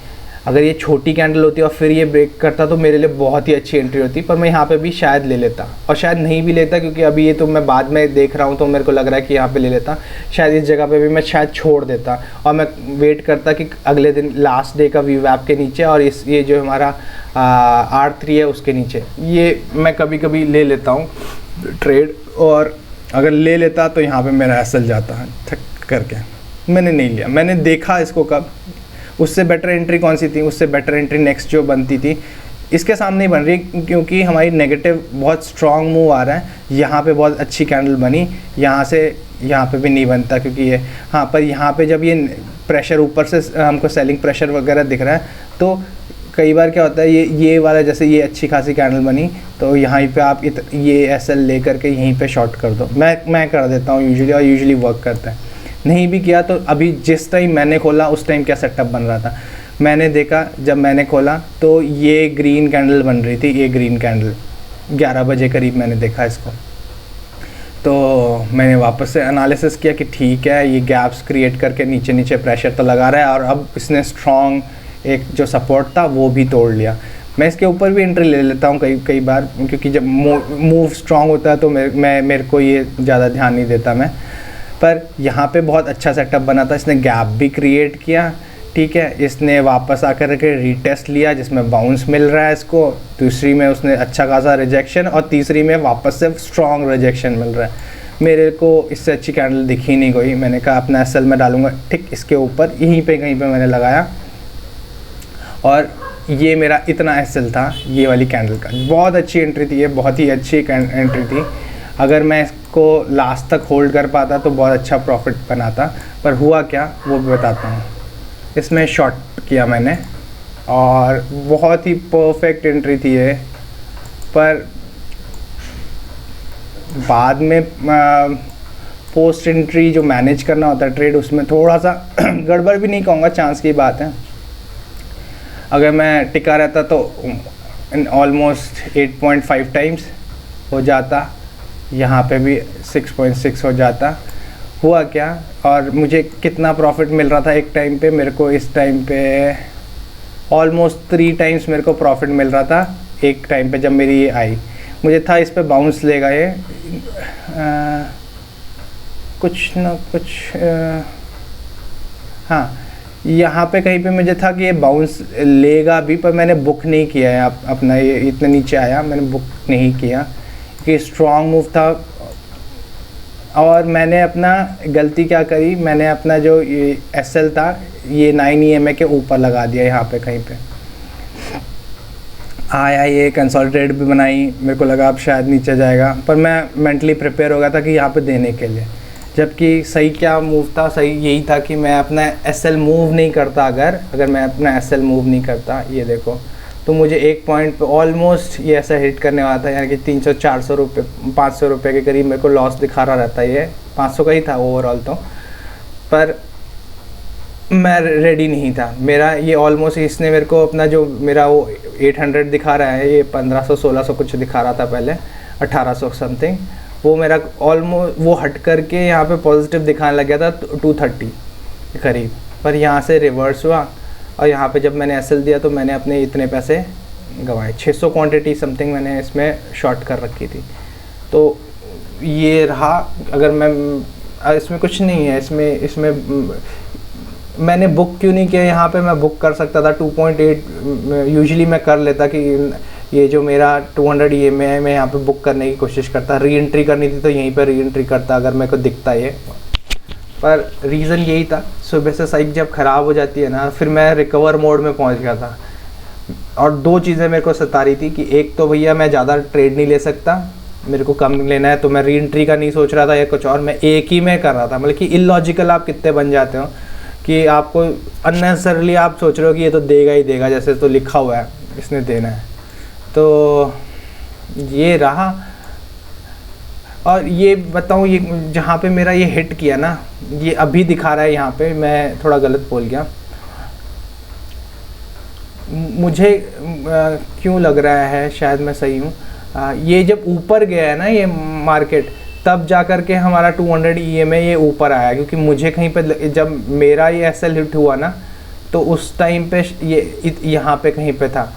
अगर ये छोटी कैंडल होती और फिर ये ब्रेक करता तो मेरे लिए बहुत ही अच्छी एंट्री होती, पर मैं यहाँ पे भी शायद ले लेता और शायद नहीं भी लेता, क्योंकि अभी ये तो मैं बाद में देख रहा हूँ तो मेरे को लग रहा है कि यहाँ पे ले लेता, शायद इस जगह पे भी मैं शायद छोड़ देता और मैं वेट करता कि अगले दिन लास्ट डे का VWAP के नीचे और ये जो हमारा R3 है उसके नीचे, ये मैं कभी कभी ले लेता हूँ ट्रेड, और अगर ले लेता तो यहाँ पर मेरा एसल जाता है थक करके। मैंने नहीं लिया, मैंने देखा इसको कब, उससे बेटर एंट्री कौन सी थी, उससे बेटर एंट्री नेक्स्ट जो बनती थी इसके सामने ही बन रही, क्योंकि हमारी नेगेटिव बहुत स्ट्रॉन्ग मूव आ रहा है। यहाँ पे बहुत अच्छी कैंडल बनी, यहाँ से यहाँ पे भी नहीं बनता, क्योंकि ये हाँ, पर यहाँ पे जब ये प्रेशर ऊपर से हमको सेलिंग प्रेशर वगैरह दिख रहा है, तो कई बार क्या होता है, ये वाला जैसे ये अच्छी खासी कैंडल बनी तो यहाँ पे आप ये एसएल ले करके यहीं पे शॉर्ट कर दो। मैं कर देता हूँ यूजुअली, और यूजुअली वर्क करता है। नहीं भी किया तो अभी जिस टाइम मैंने खोला उस टाइम क्या सेटअप बन रहा था, मैंने देखा जब मैंने खोला तो ये ग्रीन कैंडल बन रही थी, ये ग्रीन कैंडल 11 बजे करीब मैंने देखा इसको, तो मैंने वापस से एनालिसिस किया कि ठीक है, ये गैप्स क्रिएट करके नीचे नीचे प्रेशर तो लगा रहा है, और अब इसने स्ट्रॉन्ग एक जो सपोर्ट था वो भी तोड़ लिया। मैं इसके ऊपर भी एंट्री ले लेता हूँ कई कई बार, क्योंकि जब मूव स्ट्रांग होता है तो मेरे को ये ज़्यादा ध्यान नहीं देता मैं। पर यहाँ पे बहुत अच्छा सेटअप बना था, इसने गैप भी क्रिएट किया, ठीक है। इसने वापस आकर के रीटेस्ट लिया जिसमें बाउंस मिल रहा है इसको, दूसरी में उसने अच्छा खासा रिजेक्शन, और तीसरी में वापस से स्ट्रॉन्ग रिजेक्शन मिल रहा है। मेरे को इससे अच्छी कैंडल दिखी नहीं कोई, मैंने कहा अपना एसएल में डालूंगा ठीक इसके ऊपर, यहीं पे कहीं पे मैंने लगाया, और ये मेरा इतना एसएल था ये वाली कैंडल का। बहुत अच्छी एंट्री थी ये, बहुत ही अच्छी एंट्री थी। अगर मैं इसको लास्ट तक होल्ड कर पाता तो बहुत अच्छा प्रॉफिट बनाता, पर हुआ क्या वो भी बताता हूँ। इसमें शॉर्ट किया मैंने और बहुत ही परफेक्ट एंट्री थी ये, पर बाद में पोस्ट एंट्री जो मैनेज करना होता है ट्रेड, उसमें थोड़ा सा गड़बड़ भी नहीं कहूँगा, चांस की बात है। अगर मैं टिका रहता तो ऑलमोस्ट 8.5 टाइम्स हो जाता, यहाँ पे भी 6.6 हो जाता। हुआ क्या, और मुझे कितना प्रॉफिट मिल रहा था एक टाइम पे, मेरे को इस टाइम पे ऑलमोस्ट 3 टाइम्स मेरे को प्रॉफिट मिल रहा था एक टाइम पे। जब मेरी ये आई, मुझे था इस पे बाउंस लेगा ये कुछ ना कुछ हाँ, यहाँ पे कहीं पे मुझे था कि ये बाउंस लेगा भी, पर मैंने बुक नहीं किया है अपना। ये इतने नीचे आया, मैंने बुक नहीं किया कि स्ट्रॉन्ग मूव था। और मैंने अपना गलती क्या करी, मैंने अपना जो ये एसएल था ये 9 EMA के ऊपर लगा दिया, यहाँ पे कहीं पे आया ये कंसोलिडेट भी बनाई, मेरे को लगा अब शायद नीचे जाएगा, पर मैं मेंटली प्रिपेयर हो गया था कि यहाँ पे देने के लिए। जबकि सही क्या मूव था, सही यही था कि मैं अपना एसएल मूव नहीं करता। अगर मैं अपना एसएल मूव नहीं करता, ये देखो, तो मुझे एक पॉइंट पे ऑलमोस्ट ये ऐसा हिट करने वाला था, यानी कि 300-400 रुपये 500 रुपये के करीब मेरे को लॉस दिखा रहा रहता है। ये 500 का ही था ओवरऑल तो, पर मैं रेडी नहीं था। मेरा ये ऑलमोस्ट, इसने मेरे को अपना जो मेरा वो 800 दिखा रहा है, ये 1500-1600 कुछ दिखा रहा था पहले, 1800 समथिंग, वो मेरा ऑलमोस्ट वो हट करके यहाँ पे पॉजिटिव दिखाने लग गया था 230 करीब। पर यहाँ से रिवर्स हुआ, और यहाँ पे जब मैंने एसएल दिया तो मैंने अपने इतने पैसे गंवाए। 600 क्वांटिटी समथिंग मैंने इसमें शॉर्ट कर रखी थी। तो ये रहा। अगर मैं इसमें कुछ नहीं है, इसमें मैंने बुक क्यों नहीं किया, यहाँ पे मैं बुक कर सकता था 2.8 यूजुअली मैं कर लेता कि ये जो मेरा 200 EMA है मैं यहाँ पे बुक करने की कोशिश करता। री एंट्री करनी थी तो यहीं पर री एंट्री करता अगर मेरे को दिखता ये। पर रीज़न यही था, सुबह से साइक जब ख़राब हो जाती है ना, फिर मैं रिकवर मोड में पहुँच गया था। और 2 चीज़ें मेरे को सता रही थी कि एक तो भैया मैं ज़्यादा ट्रेड नहीं ले सकता, मेरे को कम लेना है, तो मैं री एंट्री का नहीं सोच रहा था या कुछ और, मैं एक ही में कर रहा था। मतलब कि इलॉजिकल आप कितने बन जाते हो कि आपको अननेसेसरली आप सोच रहे हो कि ये तो देगा ही देगा, जैसे तो लिखा हुआ है इसने देना है। तो ये रहा। और ये बताऊँ, ये जहाँ पे मेरा ये हिट किया ना, ये अभी दिखा रहा है यहाँ पे, मैं थोड़ा गलत बोल गया। मुझे क्यों लग रहा है, शायद मैं सही हूँ, ये जब ऊपर गया है ना ये मार्केट, तब जा कर के हमारा 200 EMA ये ऊपर आया। क्योंकि मुझे कहीं पे जब मेरा ये एसएल हिट हुआ ना, तो उस टाइम पे ये यहाँ पे कहीं पे था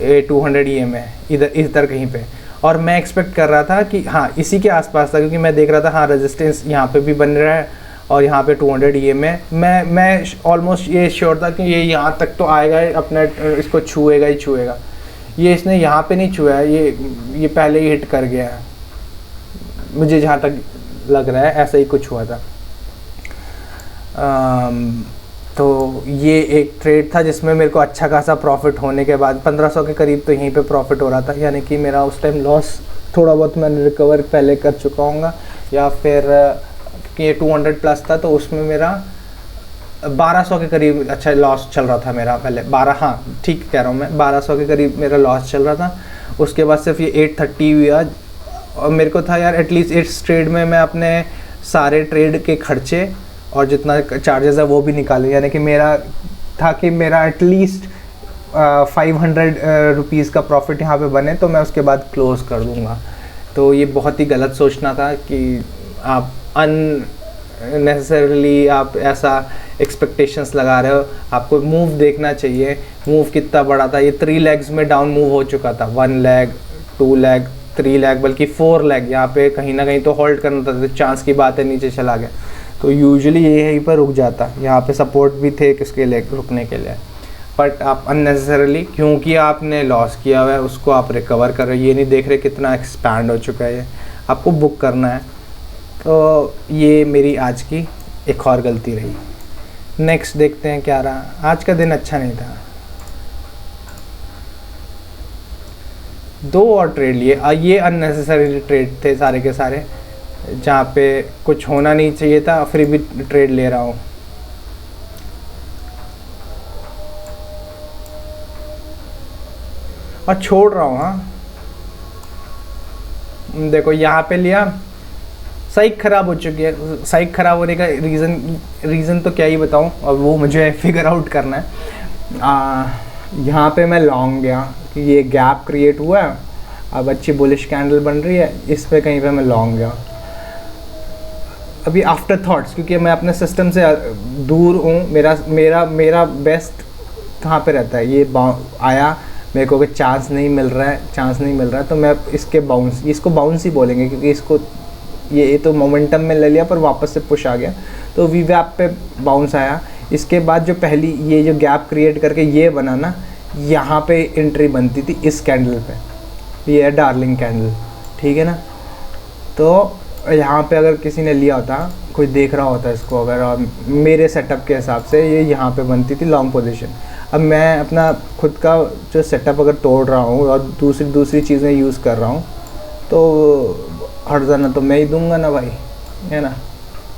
200 EMA, इधर कहीं पे। और मैं एक्सपेक्ट कर रहा था कि हाँ इसी के आसपास था, क्योंकि मैं देख रहा था हाँ रेजिस्टेंस यहाँ पे भी बन रहा है और यहाँ पे 200 EMA। मैं ऑलमोस्ट ये श्योर था कि ये यहाँ तक तो आएगा, अपने इसको छुएगा ही छुएगा। ये इसने यहाँ पे नहीं छुआ है, ये पहले ही हिट कर गया है, मुझे जहाँ तक लग रहा है ऐसा ही कुछ हुआ था। तो ये एक ट्रेड था जिसमें मेरे को अच्छा खासा प्रॉफिट होने के बाद 1500 के करीब तो यहीं पे प्रॉफिट हो रहा था। यानी कि मेरा उस टाइम लॉस थोड़ा बहुत मैंने रिकवर पहले कर चुका हूँगा, या फिर ये 200 प्लस था तो उसमें मेरा 1200 के करीब अच्छा लॉस चल रहा था मेरा पहले। 12, हाँ ठीक कह रहा हूँ मैं, 1200 के करीब मेरा लॉस चल रहा था। उसके बाद सिर्फ ये 830 हुआ, और मेरे को था यार एटलीस्ट इस ट्रेड में मैं अपने सारे ट्रेड के खर्चे और जितना चार्जेस है वो भी निकालें। यानी कि मेरा था कि मेरा एटलीस्ट 500 रुपीज़ का प्रॉफिट यहाँ पे बने, तो मैं उसके बाद क्लोज़ कर दूँगा। तो ये बहुत ही गलत सोचना था कि आप नेसेसरली आप ऐसा एक्सपेक्टेशंस लगा रहे हो। आपको मूव देखना चाहिए, मूव कितना बड़ा था। ये 3 लेग्स में डाउन मूव हो चुका था, 1 लेग, 2 लेग, 3 लेग, बल्कि 4 लेग। यहाँ पे कहीं ना कहीं तो होल्ड करना था, तो चांस की बात है नीचे चला गया। तो यूजुअली ये यहीं पर रुक जाता, यहाँ पे सपोर्ट भी थे किसके लिए, रुकने के लिए। बट आप अननेसेसरली, क्योंकि आपने लॉस किया हुआ है, उसको आप रिकवर कर रहे हो। ये नहीं देख रहे कितना एक्सपैंड हो चुका है, ये आपको बुक करना है। तो ये मेरी आज की एक और गलती रही। नेक्स्ट देखते हैं क्या रहा। आज का दिन अच्छा नहीं था। 2 और ट्रेड लिए, ये अननेसेसरी ट्रेड थे सारे के सारे, जहाँ पे कुछ होना नहीं चाहिए था, फिर भी ट्रेड ले रहा हूँ। और छोड़ रहा हूँ। हाँ देखो यहाँ पे लिया, साइक ख़राब हो चुकी है। साइक ख़राब होने का रीज़न तो क्या ही बताऊँ, और वो मुझे फिगर आउट करना है। यहाँ पे मैं लॉन्ग गया कि ये गैप क्रिएट हुआ है, अब अच्छी बुलिश कैंडल बन रही है, इस पे कहीं पे मैं लॉन्ग गया। अभी आफ्टर थॉट्स, क्योंकि मैं अपने सिस्टम से दूर हूँ, मेरा बेस्ट कहाँ पे रहता है, ये आया, मेरे को कोई चांस नहीं मिल रहा है, तो मैं इसको बाउंस ही बोलेंगे, क्योंकि इसको ये तो मोमेंटम में ले लिया पर वापस से पुश आ गया, तो वीवैप पे बाउंस आया। इसके बाद जो पहली ये जो गैप क्रिएट करके ये बना ना, यहाँ पे एंट्री बनती थी इस कैंडल पे, ये है डार्लिंग कैंडल, ठीक है ना। तो यहाँ पे अगर किसी ने लिया होता, कोई देख रहा होता इसको अगर, और मेरे सेटअप के हिसाब से ये यहाँ पे बनती थी लॉन्ग पोजीशन। अब मैं अपना खुद का जो सेटअप अगर तोड़ रहा हूँ और दूसरी चीज़ें यूज़ कर रहा हूँ, तो हट जाना तो मैं ही दूंगा ना भाई, है ना।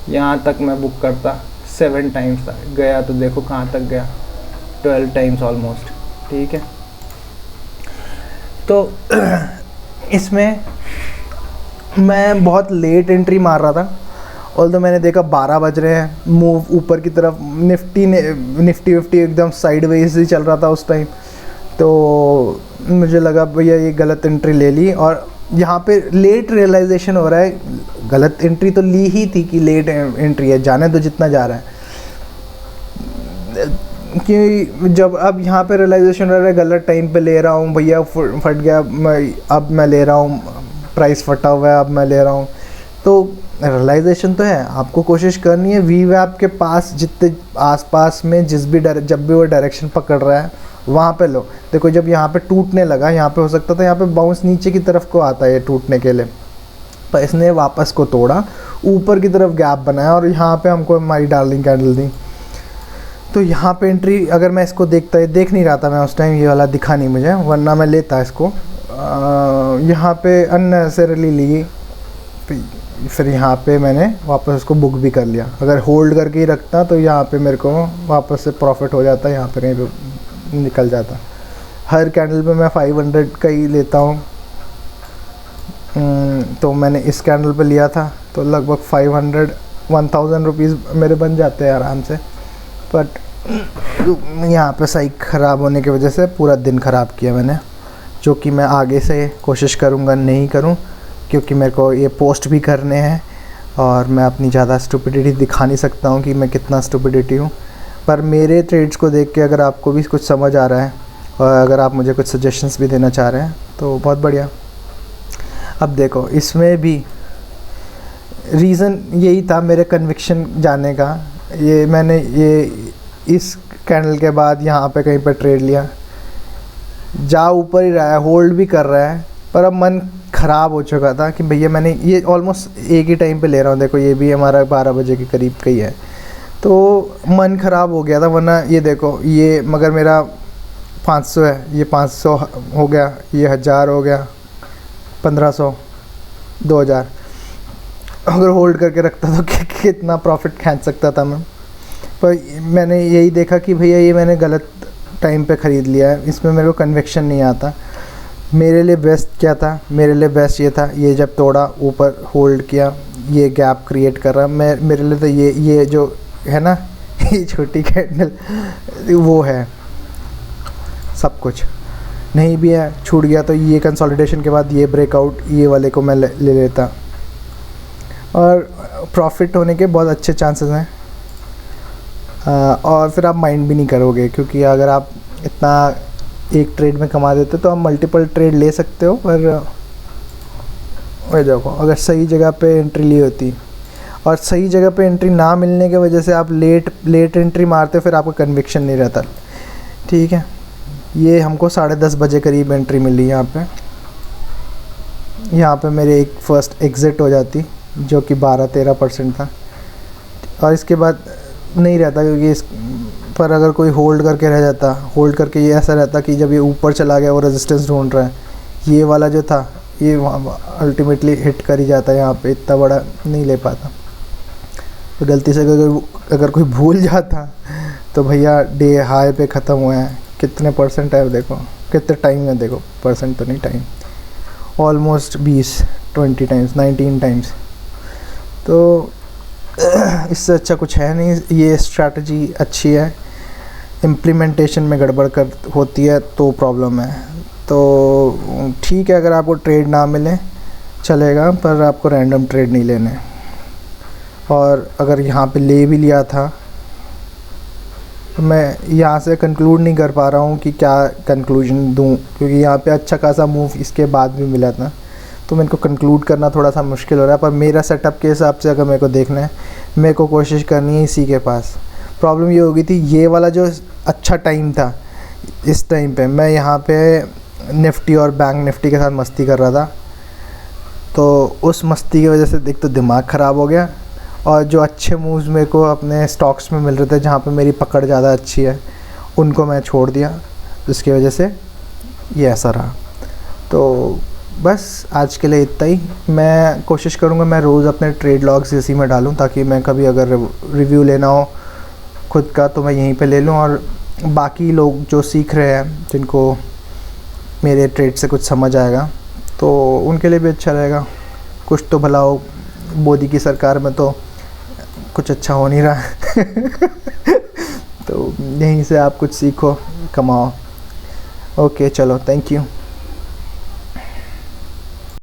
यहाँ तक मैं बुक करता 7 टाइम्स था, गया तो देखो कहाँ तक गया, 12 टाइम्स ऑलमोस्ट, ठीक है। तो इसमें मैं बहुत लेट एंट्री मार रहा था, और तो मैंने देखा 12 बज रहे हैं, मूव ऊपर की तरफ, निफ्टी एकदम साइडवेज ही चल रहा था उस टाइम। तो मुझे लगा भैया ये गलत एंट्री ले ली, और यहाँ पे लेट रियलाइजेशन हो रहा है, गलत एंट्री तो ली ही थी कि लेट एंट्री है, जाने तो जितना जा रहा है, कि जब अब यहाँ पे रियलाइजेशन हो रहा है गलत टाइम पे ले रहा हूँ भैया, फट गया, अब मैं ले रहा हूँ, प्राइस फटा हुआ है, अब मैं ले रहा हूँ। तो रियलाइजेशन तो है, आपको कोशिश करनी है वीवैप के पास जितने आसपास में जब भी वो डायरेक्शन पकड़ रहा है वहाँ पे लो। देखो जब यहाँ पे टूटने लगा, यहाँ पे हो सकता था यहाँ पे बाउंस नीचे की तरफ को आता है ये टूटने के लिए, पर इसने वापस को तोड़ा, ऊपर की तरफ गैप बनाया, और यहाँ पे हमको हमारी डार्लिंग कैंडल दी। तो यहाँ पे एंट्री अगर मैं इसको देख नहीं रहा था मैं उस टाइम, ये वाला दिखा नहीं मुझे, वरना मैं लेता इसको। यहाँ पे अननेसेसरीली ली, फिर यहाँ पे मैंने वापस उसको बुक भी कर लिया। अगर होल्ड करके ही रखता तो यहाँ पे मेरे को वापस से प्रॉफिट हो जाता, यहाँ पे कहीं पे निकल जाता। हर कैंडल पे मैं 500 का ही लेता हूँ। तो मैंने इस कैंडल पे लिया था, तो लगभग 1000 रुपीज़ मेरे बन जाते हैं आराम से। बट यहाँ पे साइक ख़राब होने की वजह से पूरा दिन ख़राब किया मैंने, जो कि मैं आगे से कोशिश करूँगा नहीं करूँ, क्योंकि मेरे को ये पोस्ट भी करने हैं और मैं अपनी ज़्यादा स्टुपिडिटी दिखा नहीं सकता हूँ कि मैं कितना स्टुपिडिटी हूँ। पर मेरे ट्रेड्स को देख के अगर आपको भी कुछ समझ आ रहा है और अगर आप मुझे कुछ सजेशंस भी देना चाह रहे हैं तो बहुत बढ़िया। अब देखो इसमें भी रीज़न यही था मेरे कन्विक्शन जाने का। ये मैंने इस कैंडल के बाद यहाँ पे कहीं पर ट्रेड लिया, जा ऊपर ही रहा है, होल्ड भी कर रहा है, पर अब मन ख़राब हो चुका था कि भैया मैंने ये ऑलमोस्ट एक ही टाइम पे ले रहा हूँ। देखो ये भी हमारा 12 बजे के करीब का ही है, तो मन ख़राब हो गया था। वरना ये देखो ये मगर मेरा 500 है, ये 500 हो गया, ये 1000 हो गया, 1500, 2000। अगर होल्ड करके रखता तो कितना प्रॉफिट खींच सकता था मैं। पर मैंने यही देखा कि भैया ये मैंने गलत टाइम पे ख़रीद लिया है, इसमें मेरे को कन्विक्शन नहीं आता। मेरे लिए बेस्ट क्या था, मेरे लिए बेस्ट ये था, ये जब तोड़ा ऊपर होल्ड किया, ये गैप क्रिएट कर रहा, मेरे लिए तो ये जो है ना ये छोटी कैंडल वो है सब कुछ। नहीं भी है, छूट गया तो ये कंसोलिडेशन के बाद ये ब्रेकआउट ये वाले को मैं ले लेता। और प्रॉफिट होने के बहुत अच्छे चांसेस हैं। और फिर आप माइंड भी नहीं करोगे, क्योंकि अगर आप इतना एक ट्रेड में कमा देते तो आप मल्टीपल ट्रेड ले सकते हो। पर वही देखो, अगर सही जगह पे एंट्री ली होती और सही जगह पे एंट्री ना मिलने की वजह से आप लेट एंट्री मारते हो, फिर आपका कन्विक्शन नहीं रहता। ठीक है, ये हमको 10:30 बजे करीब एंट्री मिली यहाँ पे मेरे एक फ़र्स्ट एग्ज़िट हो जाती, जो कि 12-13% था। और इसके बाद नहीं रहता, क्योंकि इस पर अगर कोई होल्ड करके रह जाता, होल्ड करके ये ऐसा रहता कि जब ये ऊपर चला गया वो रेजिस्टेंस ढूंढ रहा है, ये वाला जो था ये अल्टीमेटली हिट कर ही जाता है, यहाँ पे इतना बड़ा नहीं ले पाता। तो गलती से अगर कोई भूल जाता तो भैया डे हाई पे ख़त्म हुआ है। कितने परसेंट है देखो, कितने टाइम है देखो, परसेंट तो नहीं, टाइम ऑलमोस्ट 20 टाइम्स, 19 टाइम्स। तो इससे अच्छा कुछ है नहीं। ये स्ट्रैटेजी अच्छी है, इम्प्लीमेंटेशन में गड़बड़ कर होती है तो प्रॉब्लम है। तो ठीक है, अगर आपको ट्रेड ना मिले चलेगा, पर आपको रैंडम ट्रेड नहीं लेने। और अगर यहाँ पे ले भी लिया था तो मैं यहाँ से कंक्लूड नहीं कर पा रहा हूँ कि क्या कंक्लूजन दूँ, क्योंकि यहाँ पे अच्छा खासा मूव इसके बाद भी मिला था, तो मेरे को कंक्लूड करना थोड़ा सा मुश्किल हो रहा है। पर मेरा सेटअप के हिसाब से अगर मेरे को देखना है, मेरे को कोशिश करनी है इसी के पास। प्रॉब्लम ये हो गई थी, ये वाला जो अच्छा टाइम था, इस टाइम पे मैं यहाँ पे निफ्टी और बैंक निफ्टी के साथ मस्ती कर रहा था, तो उस मस्ती की वजह से एक तो दिमाग ख़राब हो गया, और जो अच्छे मूव्स मेरे को अपने स्टॉक्स में मिल रहे थे, जहाँ पे मेरी पकड़ ज़्यादा अच्छी है, उनको मैं छोड़ दिया, जिसकी वजह से ये ऐसा रहा। तो बस आज के लिए इतना ही। मैं कोशिश करूँगा मैं रोज़ अपने ट्रेड लॉग्स इसी में डालूँ, ताकि मैं कभी अगर रिव्यू लेना हो खुद का तो मैं यहीं पे ले लूँ, और बाकी लोग जो सीख रहे हैं, जिनको मेरे ट्रेड से कुछ समझ आएगा, तो उनके लिए भी अच्छा रहेगा। कुछ तो भला हो, मोदी की सरकार में तो कुछ अच्छा हो नहीं रहा तो यहीं से आप कुछ सीखो, कमाओ। ओके, चलो, थैंक यू।